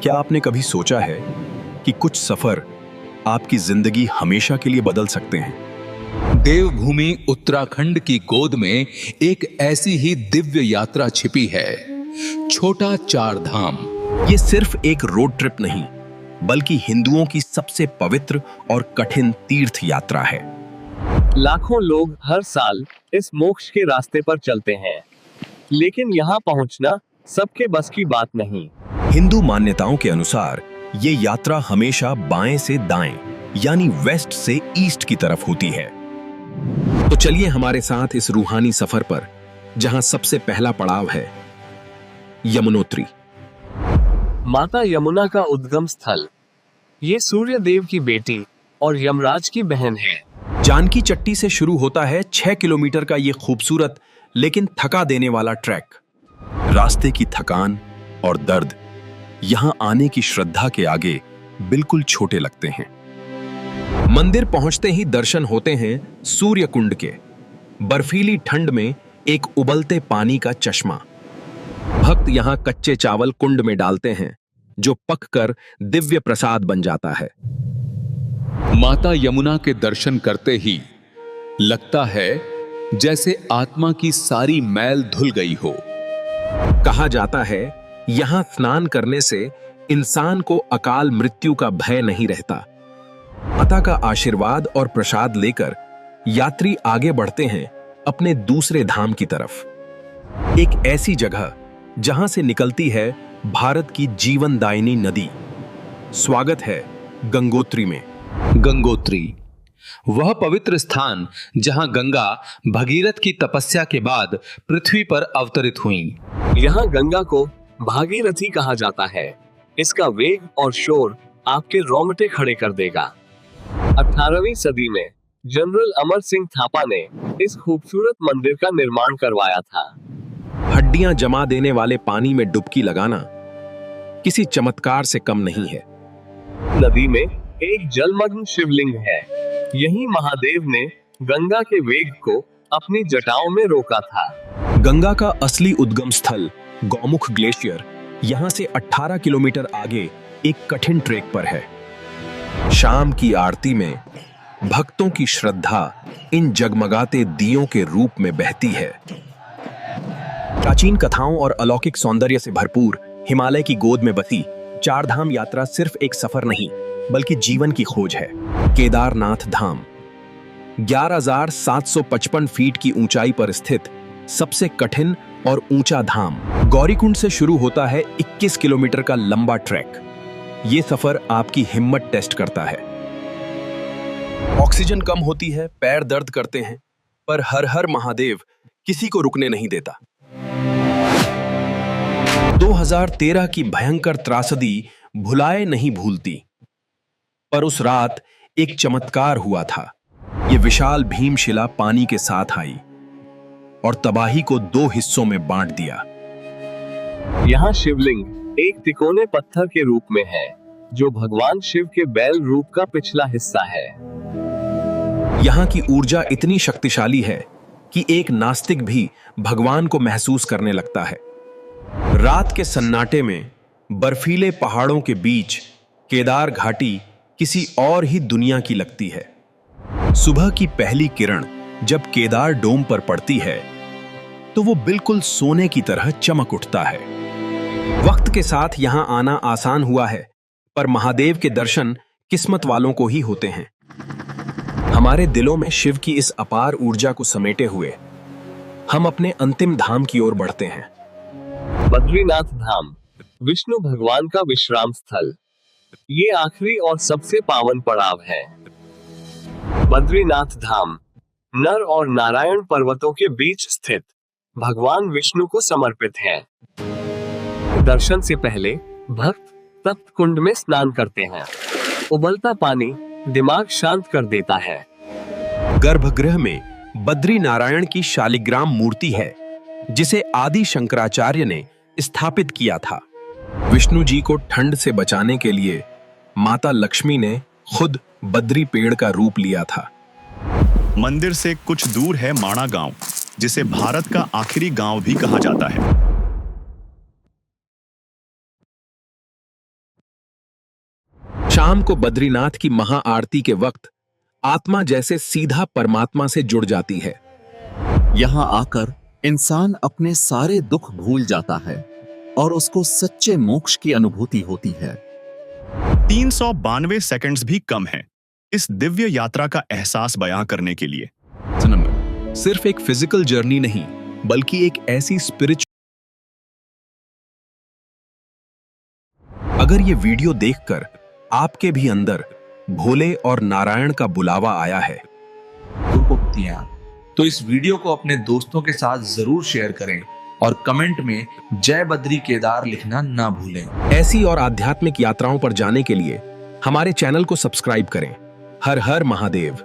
क्या आपने कभी सोचा है कि कुछ सफर आपकी जिंदगी हमेशा के लिए बदल सकते हैं? देवभूमि उत्तराखंड की गोद में एक ऐसी ही दिव्य यात्रा छिपी है, छोटा चार धाम। ये सिर्फ एक रोड ट्रिप नहीं, बल्कि हिंदुओं की सबसे पवित्र और कठिन तीर्थ यात्रा है। लाखों लोग हर साल इस मोक्ष के रास्ते पर चलते हैं, लेकिन यहाँ पहुँचना सबके बस की बात नहीं। हिंदू मान्यताओं के अनुसार ये यात्रा हमेशा बाएं से दाएं, यानी वेस्ट से ईस्ट की तरफ होती है। तो चलिए हमारे साथ इस रूहानी सफर पर, जहां सबसे पहला पड़ाव है यमुनोत्री। माता यमुना का उद्गम स्थल। ये सूर्य देव की बेटी और यमराज की बहन है। जानकी चट्टी से शुरू होता है 6 किलोमीटर का ये खूबसूरत लेकिन थका देने वाला ट्रैक। रास्ते की थकान और दर्द यहां आने की श्रद्धा के आगे बिल्कुल छोटे लगते हैं। मंदिर पहुंचते ही दर्शन होते हैं सूर्य कुंड के। बर्फीली ठंड में एक उबलते पानी का चश्मा। भक्त यहां कच्चे चावल कुंड में डालते हैं, जो पककर दिव्य प्रसाद बन जाता है। माता यमुना के दर्शन करते ही लगता है जैसे आत्मा की सारी मैल धुल गई हो। कहा जाता है यहां स्नान करने से इंसान को अकाल मृत्यु का भय नहीं रहता। माता का आशीर्वाद और प्रसाद लेकर यात्री आगे बढ़ते हैं अपने दूसरे धाम की तरफ। एक ऐसी जगह जहां से निकलती है भारत की जीवनदायिनी नदी। स्वागत है गंगोत्री में। गंगोत्री, वह पवित्र स्थान जहां गंगा भगीरथ की तपस्या के बाद पृथ्वी पर अवतरित हुई। यहाँ गंगा को भागीरथी कहा जाता है। इसका वेग और शोर आपके रोंगटे खड़े कर देगा। 18वीं सदी में जनरल अमर सिंह थापा ने इस खूबसूरत मंदिर का निर्माण करवाया था। हड्डियां जमा देने वाले पानी में डुबकी लगाना किसी चमत्कार से कम नहीं है। नदी में एक जलमग्न शिवलिंग है। यही महादेव ने गंगा के वेग को अपनी जटाओं में रोका था। गंगा का असली उद्गम स्थल गौमुख ग्लेशियर यहां से 18 किलोमीटर आगे एक कठिन ट्रेक पर है। शाम की आरती में भक्तों की श्रद्धा इन जगमगाते दियों के रूप में बहती है। प्राचीन कथाओं और अलौकिक सौंदर्य से भरपूर हिमालय की गोद में बसी चारधाम यात्रा सिर्फ एक सफर नहीं, बल्कि जीवन की खोज है। केदारनाथ धाम 11,755 फीट की ऊंचाई पर स्थित सबसे कठिन और ऊंचा धाम। गौरीकुंड से शुरू होता है 21 किलोमीटर का लंबा ट्रैक। ये सफर आपकी हिम्मत टेस्ट करता है। ऑक्सीजन कम होती है, पैर दर्द करते हैं, पर हर हर महादेव किसी को रुकने नहीं देता। 2013 की भयंकर त्रासदी भुलाए नहीं भूलती, पर उस रात एक चमत्कार हुआ था। ये विशाल भीमशिला पानी के साथ आई और तबाही को 2 हिस्सों में बांट दिया। यहाँ शिवलिंग एक तिकोने पत्थर के रूप में है, जो भगवान शिव के बैल रूप का पिछला हिस्सा है। यहाँ की ऊर्जा इतनी शक्तिशाली है कि एक नास्तिक भी भगवान को महसूस करने लगता है। रात के सन्नाटे में बर्फीले पहाड़ों के बीच केदार घाटी किसी और ही दुनिया की लगती है। सुबह की पहली किरण जब केदार डोम पर पड़ती है, तो वो बिल्कुल सोने की तरह चमक उठता है। वक्त के साथ यहां आना आसान हुआ है, पर महादेव के दर्शन किस्मत वालों को ही होते हैं। हमारे दिलों में शिव की इस अपार ऊर्जा को समेटे हुए हम अपने अंतिम धाम की ओर बढ़ते हैं। बद्रीनाथ धाम, विष्णु भगवान का विश्राम स्थल। ये आखिरी और सबसे पावन पड़ाव है। बद्रीनाथ धाम नर और नारायण पर्वतों के बीच स्थित भगवान विष्णु को समर्पित है। दर्शन से पहले भक्त तप्त कुंड में स्नान करते हैं। उबलता पानी दिमाग शांत कर देता है। गर्भगृह में बद्री नारायण की शालिग्राम मूर्ति है, जिसे आदि शंकराचार्य ने स्थापित किया था। विष्णु जी को ठंड से बचाने के लिए माता लक्ष्मी ने खुद बद्री पेड़ का रूप लिया था। मंदिर से कुछ दूर है माणा गांव, जिसे भारत का आखिरी गांव भी कहा जाता है। शाम को बद्रीनाथ की महाआरती के वक्त आत्मा जैसे सीधा परमात्मा से जुड़ जाती है। यहाँ आकर इंसान अपने सारे दुख भूल जाता है और उसको सच्चे मोक्ष की अनुभूति होती है। 392 सेकंड्स भी कम हैं इस दिव्य यात्रा का एहसास बयां करने के लिए। सिर्फ एक फिजिकल जर्नी नहीं, बल्कि एक ऐसी स्पिरिचुअल। अगर ये वीडियो देखकर आपके भी अंदर भोले और नारायण का बुलावा आया है तो इस वीडियो को अपने दोस्तों के साथ जरूर शेयर करें और कमेंट में जय बद्री केदार लिखना ना भूलें। ऐसी और आध्यात्मिक यात्राओं पर जाने के लिए हमारे चैनल को सब्सक्राइब करें। हर हर महादेव।